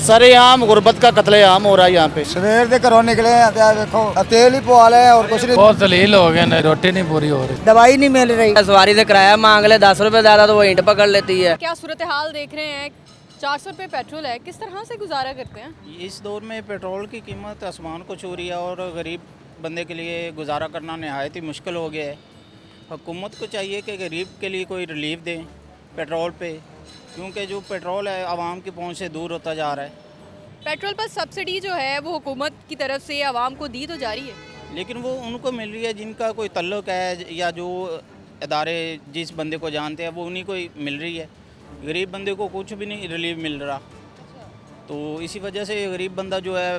सरेआम गुरबत का कत्लेआम हो रहा है यहाँ पे। सवेर ਦੇ ਘਰੋਂ ਨਿਕਲੇ ਆ ਤੇ ਦੇਖੋ ਤੇਲ ਹੀ ਪਵਾ ਲਿਆ और कुछ नहीं। बहुत जलील हो गए ना, रोटी नहीं पूरी हो रही। दवाई नहीं मिल रही। सवारी से किराया मांग ले 10 रुपए ज़्यादा तो वो ईंट पकड़ लेती है। क्या सूरत हाल देख रहे हैं, 400 रुपये पेट्रोल है, किस तरह से गुजारा करते हैं? इस दौर में पेट्रोल की कीमत आसमान को छू रही है और गरीब बंदे के लिए गुजारा करना नहायत ही मुश्किल हो गया है। हुकूमत को चाहिए कि गरीब के लिए कोई रिलीफ दें पेट्रोल पे, क्योंकि जो पेट्रोल है आवाम की पहुंच से दूर होता जा रहा है। पेट्रोल पर सब्सिडी जो है वो हुकूमत की तरफ से आवाम को दी तो जा रही है, लेकिन वो उनको मिल रही है जिनका कोई तल्लुक़ है या जो इदारे जिस बंदे को जानते हैं वो उन्हीं को ही मिल रही है। गरीब बंदे को कुछ भी नहीं रिलीफ मिल रहा, तो इसी वजह से गरीब बंदा जो है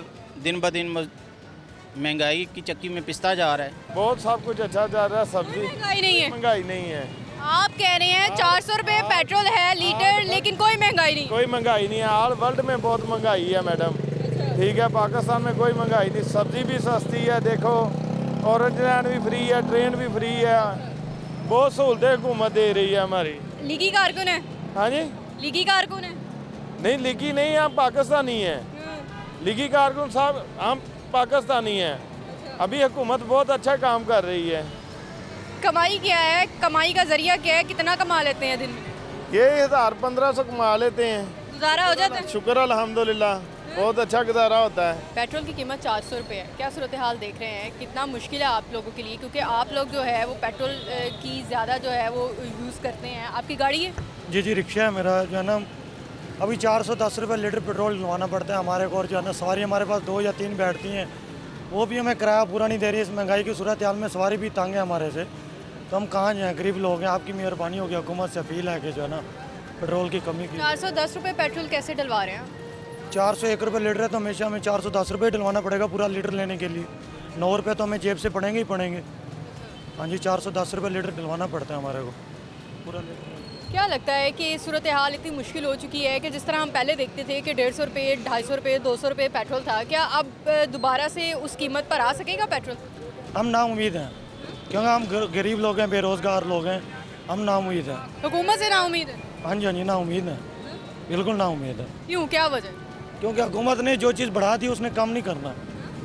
दिन ब दिन महंगाई की चक्की में पिसता जा रहा है। बहुत सब कुछ अच्छा जा रहा है। सब्जी महंगाई नहीं है। महंगाई नहीं है। आप कह रहे हैं 400 रुपये पेट्रोल है लीटर, लेकिन कोई महंगाई नहीं। कोई महंगाई नहीं है। ऑल वर्ल्ड में बहुत महंगाई है मैडम। ठीक है, पाकिस्तान में कोई महंगाई नहीं। सब्जी भी सस्ती है, देखो ऑरेंज लैंड भी फ्री है, ट्रेन भी फ्री है, बहुत सहूलतें हुकूमत दे रही है हमारी। लीगी कारकुन है? हाँ जी, लीगी कारकुन है? नहीं लीगी नहीं, हम पाकिस्तानी हैं। लीगी कारकुन साहब हम पाकिस्तानी हैं। अभी हुकूमत बहुत अच्छा काम कर रही है। कमाई क्या है, कमाई का जरिया क्या है, कितना कमा लेते हैं दिन में? ये 1000-1500 कमा लेते हैं। गुजारा हो जाता है? शुक्र अल्हम्दुलिल्लाह, बहुत अच्छा गुजारा होता है। पेट्रोल की कीमत 400 रुपये है, क्या सूरत हाल देख रहे हैं, कितना मुश्किल है आप लोगों के लिए, क्योंकि आप लोग जो है वो पेट्रोल की ज़्यादा जो है वो यूज़ करते हैं। आपकी गाड़ी है? जी जी, रिक्शा है मेरा, जो है ना अभी 410 रुपये लीटर पेट्रोल डलवाना पड़ता है हमारे को, और जो है ना सवारी हमारे पास 2 या 3 बैठती हैं, वो भी हमें किराया पूरा नहीं दे रही। इस महंगाई की सूरत हाल में सवारी भी तंग है हमारे से, तो हम कहाँ जाएँ, गरीब लोग हैं। आपकी मेहरबानी होगी, हुकूमत से अपील है कि जो है ना पेट्रोल की कमी की। 410 रुपये पेट्रोल कैसे डलवा रहे हैं? 401 रुपये लीटर है, तो हमेशा हमें 410 रुपये डलवाना पड़ेगा पूरा लीटर लेने के लिए। 9 रुपये तो हमें जेब से पड़ेंगे ही पड़ेंगे। हाँ जी, 410 रुपये लीटर डलवाना पड़ता है हमारे को पूरा लीटर। क्या लगता है कि सूरत हाल इतनी मुश्किल हो चुकी है कि जिस तरह हम पहले देखते थे कि 150 रुपये, 250 रुपये, 200 रुपये पेट्रोल था, क्या अब दोबारा से उस कीमत पर आ सकेगा पेट्रोल? हम नाउम्मीद हैं, क्योंकि हम गरीब लोग हैं, बेरोज़गार लोग हैं, हम नाउम्मीद हैं। हुकूमत से नाउम्मीद है? हाँ जी, हाँ जी, नाउम्मीद हैं, बिल्कुल नाउम्मीद है। क्यों, क्या वजह? क्योंकि हुकूमत ने जो चीज़ बढ़ा दी उसने कम नहीं करना।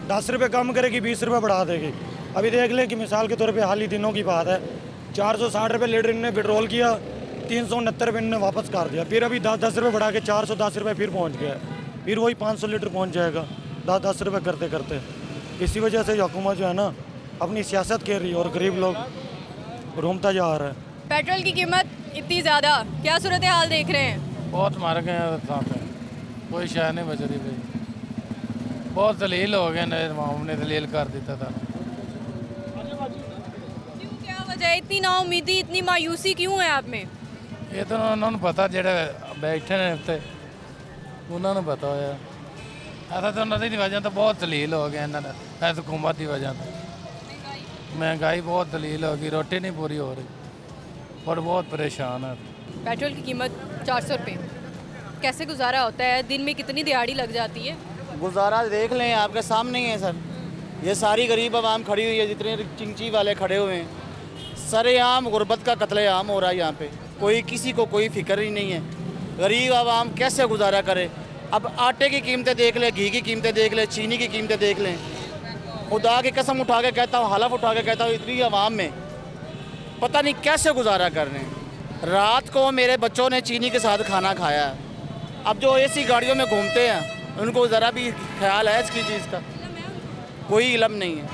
10 रुपये कम करेगी, 20 रुपये बढ़ा देगी। अभी देख ले कि मिसाल के तौर पे हाल ही दिनों की बात है, 460 रुपये लीटर इन्होंने पेट्रोल किया, 369 रुपये इन्होंने वापस कर दिया। फिर अभी 10 रुपये बढ़ा के 410 रुपये फिर पहुँच गया, फिर वही 500 लीटर पहुँच जाएगा 10 रुपये करते करते। इसी वजह से हुकूमत जो है ना अपनी सियासत कर रही है और गरीब लोग घूमता जा रहा है। पेट्रोल की कीमत इतनी ज़्यादा, क्या सूरत हाल देख रहे हैं? बहुत मार गए हैं साथ में, कोई शाय नहीं बच रही भाई। बहुत जलील हो गए ना, हमने जलील कर दिया था। क्यों, क्या वजह है, इतनी नाउम्मीदी, इतनी मायूसी क्यों है आप में? ये तो उन्होंने पता, जेडे बैठे ने उत्ते उन्होंने पता होया। ऐसा तो उन्होंने वजह तो बहुत जलील हो गए इन्होंने, इस हुकूमत की वजह से महंगाई बहुत दलील होगी, रोटी नहीं पूरी हो रही और बहुत परेशान है। पेट्रोल की कीमत 400 रुपये, कैसे गुजारा होता है, दिन में कितनी दिहाड़ी लग जाती है? गुजारा देख लें, आपके सामने ही है सर। ये सारी गरीब आवाम खड़ी हुई है, जितने चिंची वाले खड़े हुए हैं। सरेआम गुरबत का कत्लेआम हो रहा है यहाँ पे, कोई किसी को कोई फिक्र ही नहीं है। गरीब आवाम कैसे गुजारा करे? अब आटे की कीमतें देख लें, घी की कीमतें देख लें, चीनी की कीमतें देख लें। खुदा की कसम उठा के कहता हूँ, हलफ उठा के कहता हूँ, इतनी आवाम में पता नहीं कैसे गुजारा कर रहे हैं। रात को मेरे बच्चों ने चीनी के साथ खाना खाया है। अब जो ऐसी गाड़ियों में घूमते हैं उनको ज़रा भी ख्याल है इसकी चीज़ का? कोई इल्म नहीं है।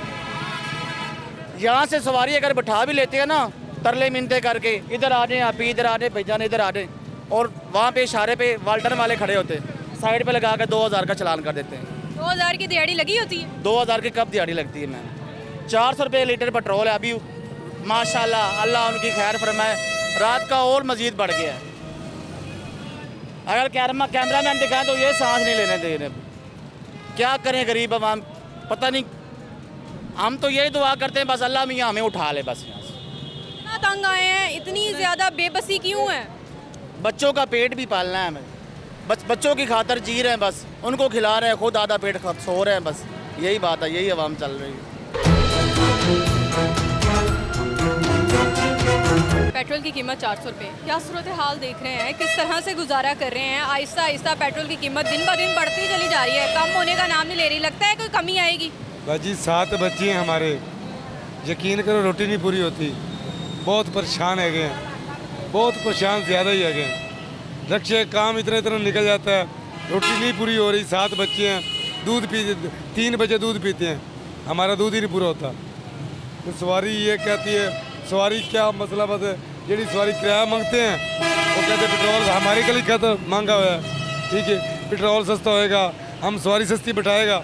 यहाँ से सवारी अगर बैठा भी लेते हैं ना, तरले मिनते करके, इधर आ जाए आप, इधर आ जाए भैया, इधर आ जाए, और वहाँ पे इशारे पे वाल्टन वाले खड़े होते हैं, साइड पे लगा के 2000 का चलान कर देते हैं। 2000 की दिहाड़ी लगी होती है? 2000 की कब दिहाड़ी लगती है मैम? 400 रुपये लीटर पेट्रोल है अभी। माशाल्लाह, अल्लाह उनकी खैर फरमाए, रात का और मज़ीद बढ़ गया है। अगर कैमरा मैन दिखाएं तो ये सांस नहीं लेने दे रहे। क्या करें गरीब आवाम, पता नहीं। हम तो यही दुआ करते हैं बस अल्लाह मियाँ हमें उठा ले बस यहाँ से। इतना तंग आए हैं, इतनी ज़्यादा बेबसी क्यों है? बच्चों का पेट भी पालना है हमें, बच्चों की खातर जी रहे हैं बस, उनको खिला रहे हैं, खुद आधा पेट सो रहे हैं, बस यही बात है, यही आवाम चल रही है। पेट्रोल की कीमत 400 रुपये, क्या सूरत हाल देख रहे हैं, किस तरह से गुजारा कर रहे हैं? आहिस्ता आहिस्ता पेट्रोल की कीमत दिन ब दिन बढ़ती चली जा रही है, कम होने का नाम नहीं ले रही। लगता है कोई कमी आएगी? बाजी 7 बच्चे हैं हमारे, यकीन करो रोटी नहीं पूरी होती, बहुत परेशान है गए, बहुत परेशान ज़्यादा ही है गए। रक्षे काम इतना इतना निकल जाता है, रोटी नहीं पूरी हो रही। 7 बच्चे हैं, दूध पी 3 बजे दूध पीते हैं, हमारा दूध ही नहीं पूरा होता। तो सवारी ये कहती है, सवारी क्या मसला बस है, जी सवारी किराया मांगते हैं, वो कहते हैं पेट्रोल हमारे के लिए क्या तो महंगा हुआ है, ठीक है पेट्रोल सस्ता होएगा, हम सवारी सस्ती बैठाएगा,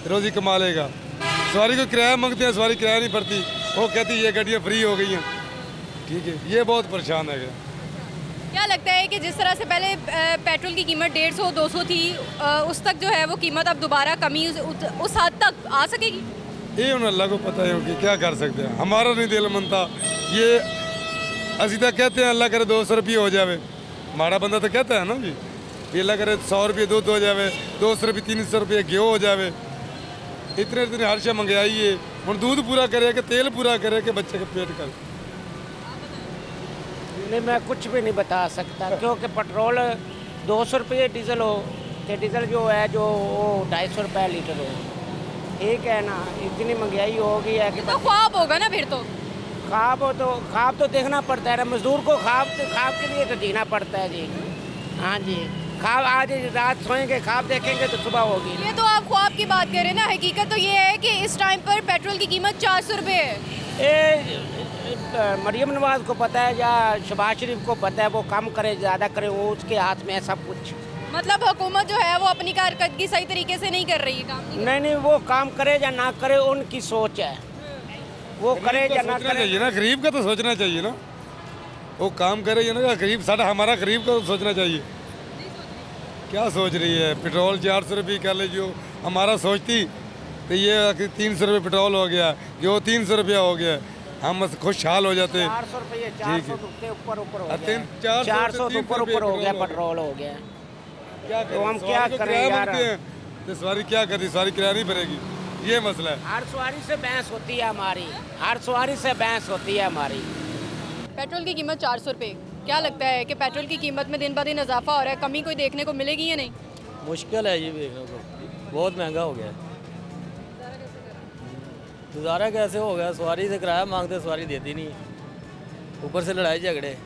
रोज़ी कमा लेगा। सवारी को किराया मांगते हैं, सवारी किराया नहीं भरती, वो कहती ये गाड़ियाँ फ्री हो गई हैं, ठीक है ये बहुत परेशान है। क्या लगता है कि जिस तरह से पहले पेट्रोल की कीमत 150-200 थी, उस तक जो है वो कीमत अब दोबारा कमी उस हद तक आ सकेगी? ये उन अल्लाह को पता है कि क्या कर सकते हैं, हमारा नहीं दिल मनता। ये असी तो कहते हैं अल्लाह करे 200 रुपये हो जाए, हमारा बंदा तो कहता है ना जी भी अल्लाह करे 100 रुपये दूध हो जाए, 200 रुपये 300 रुपये घी हो जाए। इतने इतने हर शे महंगाई है, हम दूध पूरा करे कि तेल पूरा करे कि बच्चे का पेट करे। नहीं मैं कुछ भी नहीं बता सकता, क्योंकि पेट्रोल 200 रुपये डीजल हो तो डीजल जो है जो वो 250 रुपये लीटर हो, ठीक है ना। इतनी महंगाई हो गई है कि तो ख्वाब होगा ना फिर तो। ख्वाब तो देखना पड़ता है ना, मजदूर को ख्वाब के लिए तो जीना पड़ता है जी। हाँ जी, ख्वाब आज रात सोएंगे, ख्वाब देखेंगे तो सुबह होगी। ये तो आप ख्वाब की बात कर रहे हैं ना, हकीकत तो ये है कि इस टाइम पर पेट्रोल की कीमत 400 रुपये है। मरियम नवाज को पता है या शहबाज शरीफ को पता है, वो कम करे ज़्यादा करे, वो उसके हाथ में है सब कुछ। मतलब हुकूमत जो है वो अपनी कारकर्दगी सही तरीके से नहीं कर रही है, काम नहीं वो काम करे या ना करे उनकी सोच है, वो करे या ना करे। चाहिए ना, गरीब का तो सोचना चाहिए ना, वो काम करे या ना, गरीब सारा हमारा गरीब का तो सोचना चाहिए। क्या सोच रही है? पेट्रोल 400 रुपये कर ले, जो हमारा सोचती तो ये 300 रुपये पेट्रोल हो गया, जो 300 रुपया हो गया, हम खुशहाल हो जाते। 400 रुपये 400 के ऊपर हो गया, 400 ऊपर हो गया, पेट्रोल हो गया। क्या तो हम क्या करें यार? तो सवारी क्या करती, सवारी किराया नहीं भरेगी, ये मसला है। हर सवारी से बहस होती है हमारी, हर सवारी से बहस होती है हमारी। पेट्रोल की कीमत 400 रुपये, क्या लगता है कि पेट्रोल की कीमत में दिन ब दिन इजाफा हो रहा है, कमी कोई देखने को मिलेगी या नहीं? मुश्किल है ये देखने को, बहुत महंगा हो गया। गुजारा कैसे हो गया, सवारी से किराया मांगते सवारी देती नहीं, ऊपर से लड़ाई झगड़े,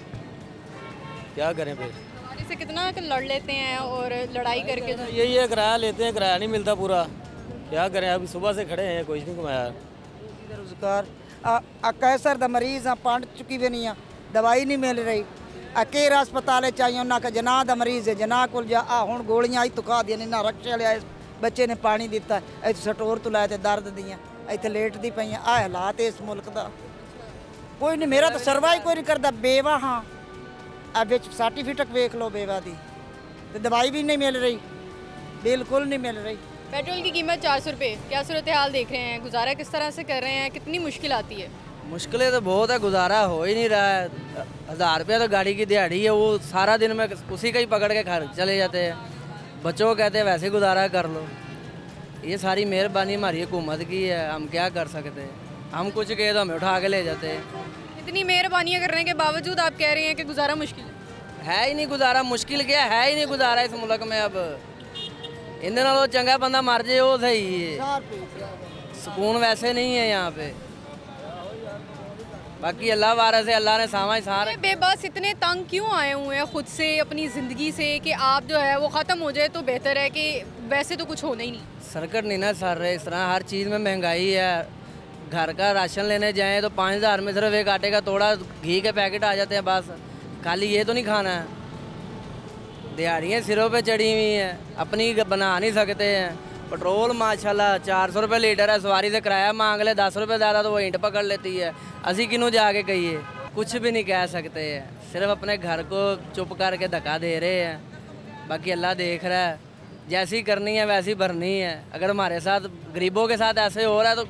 क्या करें फिर? सवारी से कितना लड़ लेते हैं और लड़ाई करके यही है, किराया लेते हैं, किराया नहीं मिलता पूरा, क्या करें? अभी सुबह से खड़े हैं, कुछ नहीं कमाया। बेरोजगार कैंसर दा मरीज आ, पंड चुकी भी नहीं, दवाई नहीं मिल रही। केरा अस्पताल चाहिए उन्होंने जना दा मरीज है, जना को जा हुण गोलियां तुखा दियां ना, रक्शे लिया बच्चे ने पानी दिता, इस स्टोर तो लाए दर्द दियाँ, इतने लेट दी पई आ हालात इस मुल्क का। कोई नहीं, मेरा तो सरवाई कोई नहीं करता, बेवा हाँ, अब सर्टिफिकेट वेख लो बेवा दी, तो दवाई भी नहीं मिल रही, बिल्कुल नहीं मिल रही। पेट्रोल की कीमत 400 रुपये, क्या सूरत हाल देख रहे हैं, गुजारा किस तरह से कर रहे हैं, कितनी मुश्किल आती है? मुश्किलें तो बहुत है, गुजारा हो ही नहीं रहा है। 1000 रुपया तो गाड़ी की दिहाड़ी है, वो सारा दिन में उसी का ही पकड़ के घर चले जाते हैं। बच्चों को कहते हैं वैसे गुजारा कर लो, ये सारी मेहरबानी हमारी हुकूमत की है, हम क्या कर सकते हैं? हम कुछ कहे तो हमें उठा के ले जाते हैं। इतनी मेहरबानियाँ करने के बावजूद आप कह रहे हैं कि गुजारा मुश्किल है ही नहीं गुजारा, मुश्किल क्या है ही नहीं गुजारा इस मुल्क में। अब इन्हें नालों चंगा बंदा मर जाए वो सही है, सुकून वैसे नहीं है यहाँ पे। बाकी अल्लाह वारस है, अल्लाह ने सामा ही सारा। बेबस इतने तंग क्यों आए हुए हैं खुद से, अपनी ज़िंदगी से, कि आप जो है वो ख़त्म हो जाए तो बेहतर है, कि वैसे तो कुछ होना ही नहीं। सरकट नहीं ना सर रहे, इस तरह हर चीज़ में महंगाई है। घर का राशन लेने जाएं तो 5000 में सिर्फ एक आटे का तोड़ा घी के पैकेट आ जाते हैं, बस खाली ये तो नहीं खाना है। दिहाड़ियाँ सिरों पे चढ़ी हुई हैं, अपनी बना नहीं सकते हैं। पेट्रोल माशाल्लाह 400 रुपये लीटर है, सवारी से किराया मांग ले 10 रुपये ज़्यादा तो वो ईंट पकड़ लेती है। असी किनू जाके कहिए, कुछ भी नहीं कह सकते हैं, सिर्फ अपने घर को चुप करके धक्का दे रहे हैं। बाकी अल्लाह देख रहा है, जैसी करनी है वैसी भरनी है। अगर हमारे साथ गरीबों के साथ ऐसे हो रहा है तो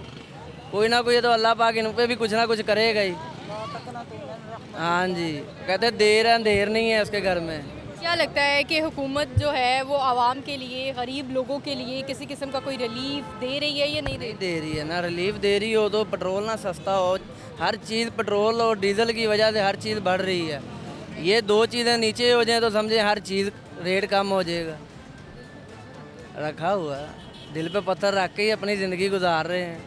कोई ना कोई तो अल्लाह पाक इन पे भी कुछ ना कुछ करेगा ही। हाँ जी, कहते देर है अंधेर नहीं है उसके घर में। क्या लगता है कि हुकूमत जो है वो आवाम के लिए, गरीब लोगों के लिए किसी किस्म का कोई रिलीफ दे रही है या नहीं दे रही? दे रही है ना, रिलीफ दे रही हो तो पेट्रोल ना सस्ता हो। हर चीज़ पेट्रोल और डीजल की वजह से हर चीज़ बढ़ रही है। ये दो चीज़ें नीचे हो जाए तो समझे हर चीज़ रेट कम हो जाएगा। रखा हुआ दिल पे पत्थर रख के ही अपनी ज़िंदगी गुजार रहे हैं।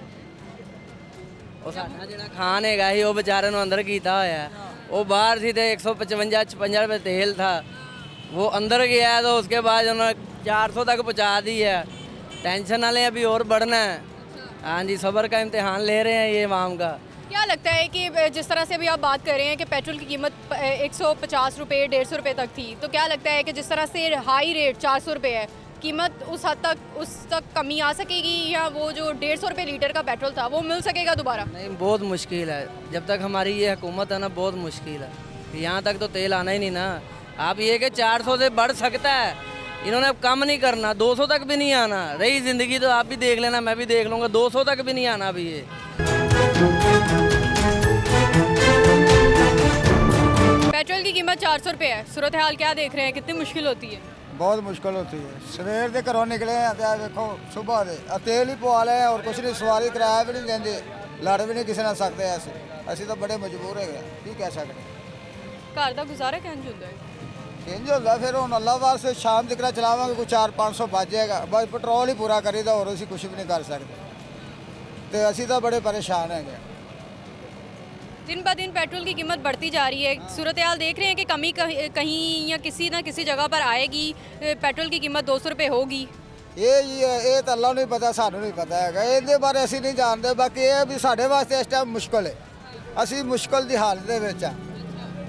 ਉਹ ਸਾਡਾ ਜਿਹੜਾ ਖਾਨ ਹੈਗਾ ਸੀ ਉਹ बेचारे ਨੂੰ अंदर ਕੀਤਾ ਹੋਇਆ है। वो बाहर सी थे 155-56 रुपये तेल था, वो अंदर गया है तो उसके बाद उन्होंने 400 तक पहुंचा दी है। टेंशन वाले अभी और बढ़ना है। हाँ जी, सब्र का इम्तिहान ले रहे हैं ये आवाम का। क्या लगता है कि जिस तरह से अभी आप बात कर रहे हैं कि पेट्रोल की कीमत 150 रुपये 150 रुपये तक थी, तो क्या लगता है कि जिस तरह से हाई रेट 400 रुपये है, कीमत उस तक कमी आ सकेगी या वो जो 150 रुपये लीटर का पेट्रोल था वो मिल सकेगा दोबारा? नहीं, बहुत मुश्किल है। जब तक हमारी ये हुकूमत है ना, बहुत मुश्किल है। यहाँ तक तो तेल आना ही नहीं ना। आप ये कि 400 से बढ़ सकता है, इन्होंने अब कम नहीं करना, 200 तक भी नहीं आना। रही ज़िंदगी तो आप भी देख लेना, मैं भी देख लूँगा, 200 तक भी नहीं आना अभी ये। पेट्रोल की कीमत 400 रुपये है, सूरत हाल क्या देख रहे हैं, कितनी मुश्किल होती है? बहुत मुश्किल होती है। सवेर ਦੇ ਘਰੋਂ ਨਿਕਲੇ ਆ ਤੇ ਵੇਖੋ ਸਵੇਰ ਦੇ ਤੇਲ ਹੀ ਪਵਾ ਲਏ ਔਰ ਕੁਛ ਨਹੀਂ, ਸਵਾਰੀ ਕਿਰਾਇਆ ਵੀ ਨਹੀਂ ਦਿੰਦੇ, ਲੜ ਵੀ ਨਹੀਂ ਕਿਸੇ ਨਾਲ ਸਕਦੇ। ਅਸੀਂ ਤਾਂ ਬੜੇ ਮਜਬੂਰ ਹੈਗੇ, ਕੀ ਕਹਿ ਸਕਦੇ। ਘਰ ਦਾ ਗੁਜ਼ਾਰਾ ਕਿੰਜ ਹੁੰਦਾ ਹੈ? ਇੰਜ ਹੁੰਦਾ ਫਿਰ ਹੁਣ ਅੱਲਾ ਵਾਸਤੇ ਸ਼ਾਮ ਤੱਕ ਚਲਾਵਾਂਗੇ, ਕੋਈ 400-500 ਬਚ ਜਾਏਗਾ, ਬਸ ਪੈਟਰੋਲ ਹੀ ਪੂਰਾ ਕਰੀਦਾ, ਹੋਰ ਅਸੀਂ ਕੁਝ ਵੀ ਨਹੀਂ ਕਰ ਸਕਦੇ ਤੇ ਅਸੀਂ ਤਾਂ ਬੜੇ ਪਰੇਸ਼ਾਨ ਹੈਗੇ। दिन ब दिन पेट्रोल की कीमत बढ़ती जा रही है, सूरत हाल देख रहे हैं कि कमी कहीं या किसी ना किसी जगह पर आएगी, पेट्रोल की कीमत 200 रुपये होगी। ਇਹ ਤਾਂ ਅੱਲਾ ਨੂੰ ਹੀ ਪਤਾ, ਸਾਨੂੰ ਨਹੀਂ ਪਤਾ ਹੈਗਾ, ਇਹਦੇ ਬਾਰੇ ਅਸੀਂ ਨਹੀਂ ਜਾਣਦੇ। ਬਾਕੀ ਇਹ ਵੀ ਸਾਡੇ ਵਾਸਤੇ ਇਸ ਟਾਈਮ ਮੁਸ਼ਕਲ ਹੈ, ਅਸੀਂ ਮੁਸ਼ਕਲ ਦੀ ਹਾਲਤ ਦੇ ਵਿੱਚ ਆ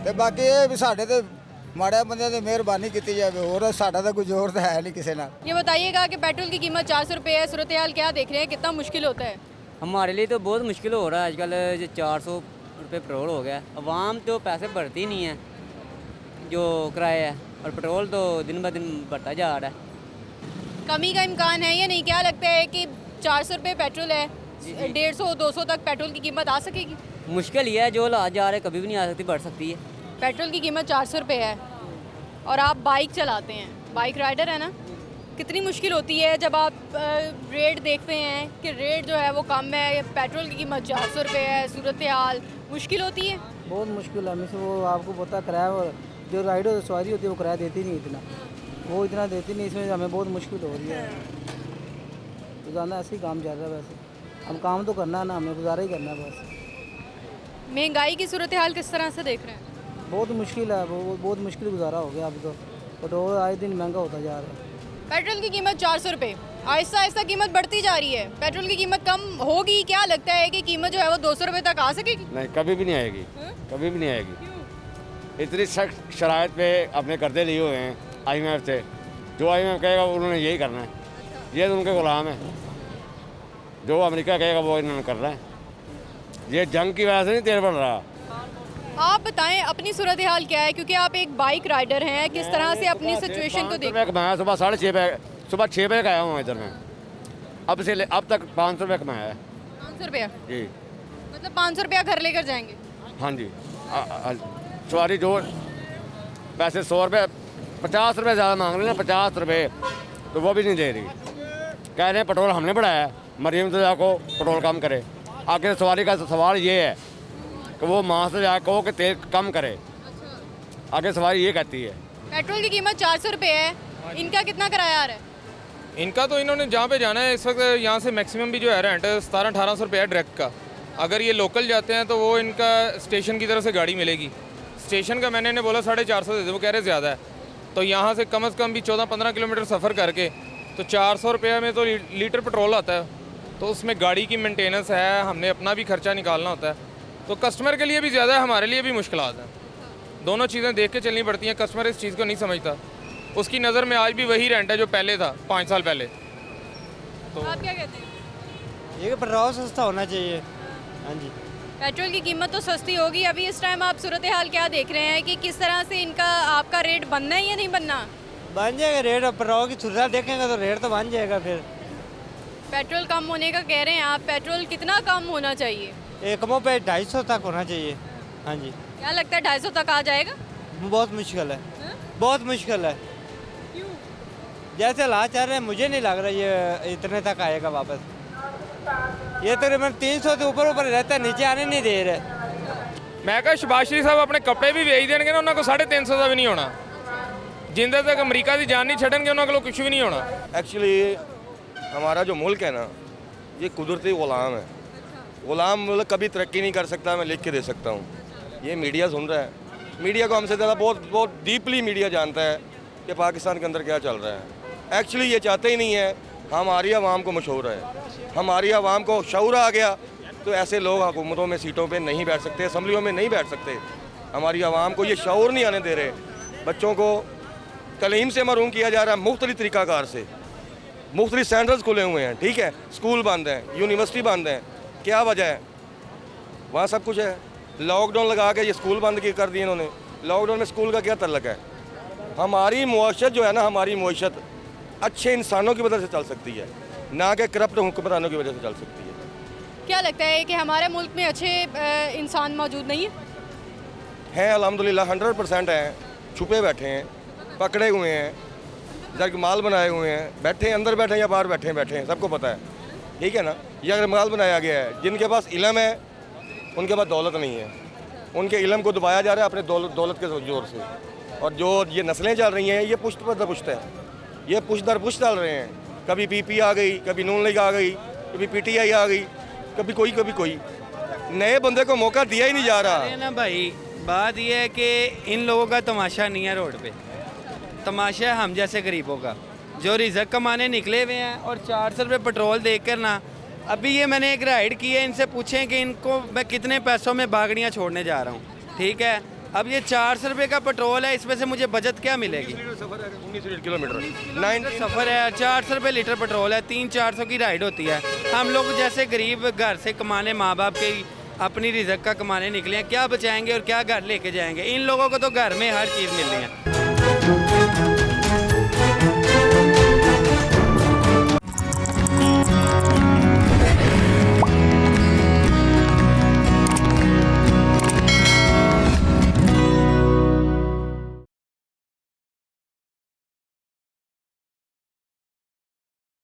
ਤੇ ਬਾਕੀ ਇਹ ਵੀ ਸਾਡੇ ਤੇ ਮਾੜੇ ਬੰਦਿਆਂ ਦੀ ਮਿਹਰਬਾਨੀ ਕੀਤੀ ਜਾਵੇ, ਹੋਰ ਸਾਡਾ ਤਾਂ ਕੋਈ ਜ਼ੋਰ ਤਾਂ ਹੈ ਨਹੀਂ ਕਿਸੇ ਨਾਲ। ये बताइएगा कि पेट्रोल की कीमत 400 रुपये है, सूरत हाल क्या देख रहे हैं, कितना मुश्किल होता है? हमारे लिए तो बहुत मुश्किल हो रहा है आजकल। जो 400 रुपये पेट्रोल हो गया, अवाम तो पैसे भरती नहीं है जो किराया है, और पेट्रोल तो दिन ब दिन बढ़ता जा रहा है। कमी का इम्कान है या नहीं? क्या लगता है कि 400 रुपये पेट्रोल है, 150-200 तक पेट्रोल की कीमत आ सकेगी? मुश्किल ही है, जो हालात जा रहे कभी भी नहीं आ सकती, बढ़ सकती है। पेट्रोल की कीमत 400 रुपये है और आप बाइक चलाते हैं, बाइक राइडर है ना, कितनी मुश्किल होती है जब आप रेट देखते हैं कि रेट जो है वो कम है, पेट्रोल की कीमत 400 रुपये है, सूरत हाल मुश्किल होती है? बहुत मुश्किल है। हमें से वो आपको पता किराया, जो राइडर सवारी होती है वो किराया देती नहीं इतना, वो इतना देती नहीं, इसमें हमें बहुत मुश्किल हो रही है। रोज़ाना ऐसे ही काम चल रहा है। वैसे हम काम तो करना है ना, हमें गुजारा ही करना है बस। महंगाई की सूरत हाल किस तरह से देख रहे हैं? बहुत मुश्किल है, वो बहुत मुश्किल गुजारा हो गया। अब तो पेट्रोल आए दिन महंगा होता जा रहा है। पेट्रोल की कीमत 400 रुपये, आहिस्ता आहिस्ता कीमत बढ़ती जा रही है, पेट्रोल की कीमत कम होगी? क्या लगता है कि कीमत जो है वो 200 रुपये तक आ सकेगी? नहीं, कभी भी नहीं आएगी, कभी भी नहीं आएगी। इतनी सख्त शराइत पे अपने कर्जे लिए हुए हैं IMF से, जो IMF कहेगा उन्होंने यही करना है, ये तो उनके गुलाम है। जो अमेरिका कहेगा वो इन्होंने करना है। ये जंग की वजह से नहीं तेल बढ़ रहा। आप बताएं अपनी सूरत हाल क्या है, क्योंकि आप एक बाइक राइडर हैं, किस तरह से अपनी सिचुएशन को देख? कमाया सुबह 6:30 बजे, सुबह 6 बजे का आया हूँ इधर में, अब तक 500 रुपये कमाया है। 500 रुपया? जी, मतलब 500 रुपया घर लेकर जाएंगे? हाँ जी। सवारी जो पैसे 100 रुपये 50 रुपये ज़्यादा मांग रहे हैं, 50 रुपये तो वो भी नहीं दे रही। कह रहे हैं पेट्रोल हमने बढ़ाया है, मरीम तो जाको पेट्रोल कम करे। आखिर सवारी का सवाल ये है कि वो माँ से जाकर कहो कि तेल कम करे, आगे सवारी ये कहती है। पेट्रोल की कीमत 400 रुपये है, इनका कितना किराया आ रहा है? इनका तो इन्होंने जहाँ पे जाना है इस वक्त, यहाँ से मैक्सिमम भी जो है रेंट 1700-1800 रुपये है डायरेक्ट का। अगर ये लोकल जाते हैं तो वो इनका स्टेशन की तरफ से गाड़ी मिलेगी, स्टेशन का मैंने इन्हें बोला 450 दे दे, वो कह रहे ज़्यादा है। तो यहाँ से कम से कम भी 14-15 किलोमीटर सफ़र करके तो 400 रुपये में तो लीटर पेट्रोल आता है, तो उसमें गाड़ी की मेंटेनेंस है, हमने अपना भी खर्चा निकालना होता है, तो कस्टमर के लिए भी ज़्यादा है, हमारे लिए भी मुश्किलात हैं। दोनों चीज़ें देख के चलनी पड़ती हैं। कस्टमर इस चीज़ को नहीं समझता, उसकी नज़र में आज भी वही रेंट है जो पहले था 5 साल पहले। तो आप क्या कहते हैं? ये पेट्रोल सस्ता होना चाहिए। हाँ जी, पेट्रोल की कीमत तो सस्ती होगी। अभी इस टाइम आप सूरत हाल क्या देख रहे हैं कि किस तरह से इनका आपका रेट बनना है या नहीं बनना? बन जाएगा रेट, पेट्रोल की सूरत देखेंगे तो रेट तो बन जाएगा। फिर पेट्रोल कम होने का कह रहे हैं आप, पेट्रोल कितना कम होना चाहिए? एकमों पे 250 तक होना चाहिए। हाँ जी। क्या लगता है 250 तक आ जाएगा? बहुत मुश्किल है। बहुत मुश्किल है। क्यों? जैसे हालात चल रहे हैं मुझे नहीं लग रहा ये इतने तक आएगा वापस। ये तकरीबन 300 से ऊपर रहता है, नीचे आने नहीं दे रहे। ਮੈਂ ਕਿਹਾ ਸ਼ਬਾਸ਼ਰੀ ਸਾਹਿਬ ਆਪਣੇ ਕੱਪੜੇ ਵੀ ਵੇਚ ਦੇਣਗੇ ਨਾ, ਉਹਨਾਂ ਕੋਲ 350 ਦਾ ਵੀ ਨਹੀਂ ਹੋਣਾ। ਜਿੰਦੇ ਤੱਕ ਅਮਰੀਕਾ ਦੀ ਜਾਨ ਨਹੀਂ ਛੱਡਣਗੇ ਉਹਨਾਂ ਕੋਲ ਕੁਝ ਵੀ नहीं होना। एक्चुअली हमारा जो मुल्क है ना ये कुदरती ग़ुलाम है। ग़ुलाम मुल्क कभी तरक्की नहीं कर सकता, मैं लिख के दे सकता हूँ। ये मीडिया सुन रहा है, मीडिया को हमसे ज़्यादा बहुत डीपली मीडिया जानता है कि पाकिस्तान के अंदर क्या चल रहा है। एक्चुअली ये चाहते ही नहीं है हमारी आवाम को मशहूर है। हमारी आवाम को शऊर आ गया तो ऐसे लोग हुकूमतों में सीटों पे नहीं बैठ सकते, असम्बलियों में नहीं बैठ सकते। हमारी आवाम को ये शऊर नहीं आने दे रहे। बच्चों को तलीम से महरूम किया जा रहा है मुख्तलिफ तरीक़ाकार से। मुख्तलिफ सेंटर्स खुले हुए हैं, ठीक है, स्कूल बंद हैं, यूनिवर्सिटी बंद हैं। क्या वजह है? वहाँ सब कुछ है। लॉकडाउन लगा के ये स्कूल बंद कर दिए इन्होंने। लॉकडाउन में स्कूल का क्या तल्लक है? हमारी मुआशत जो है ना, हमारी मुआशत अच्छे इंसानों की वजह से चल सकती है, ना कि करप्ट हुक्मरानों की वजह से चल सकती है। क्या लगता है कि हमारे मुल्क में अच्छे इंसान मौजूद नहीं हैं? अल्हम्दुलिल्लाह 100% हैं। छुपे बैठे हैं, पकड़े हुए हैं, जग माल बनाए हुए हैं, बैठे हैं, अंदर बैठे हैं या बाहर बैठे हैं, सबको पता है, ठीक है ना। ये अगर माल बनाया गया है, जिनके पास इल्म है उनके पास दौलत नहीं है, उनके इल्म को दबाया जा रहा है अपने दौलत के जोर से। और जो ये नस्लें चल रही हैं ये पुश्त पर पुश्त है, ये पुश्त दर पुश्त चल रहे हैं। कभी पीपी आ गई, कभी नून लीग आ गई, कभी पीटीआई आ गई, कभी कोई। नए बंदे को मौका दिया ही नहीं जा रहा। ना भाई, बात यह है कि इन लोगों का तमाशा नहीं है रोड पे, तमाशा है हम जैसे गरीबों का जो रिजक कमाने निकले हुए हैं। और 400 रुपये पेट्रोल देकर ना, अभी ये मैंने एक राइड की है, इनसे पूछें कि इनको मैं कितने पैसों में बागड़ियाँ छोड़ने जा रहा हूँ, ठीक है। अब ये 400 रुपये का पेट्रोल है, इसमें से मुझे बचत क्या मिलेगी? 19 किलोमीटर सफ़र है, 400 रुपये लीटर पेट्रोल है, 300-400 की राइड होती है। हम लोग जैसे गरीब घर से कमाने, माँ बाप के अपनी रिजक का कमाने निकले हैं, क्या बचाएंगे और क्या घर लेके जाएंगे? इन लोगों को तो घर में हर चीज़ मिल रही है।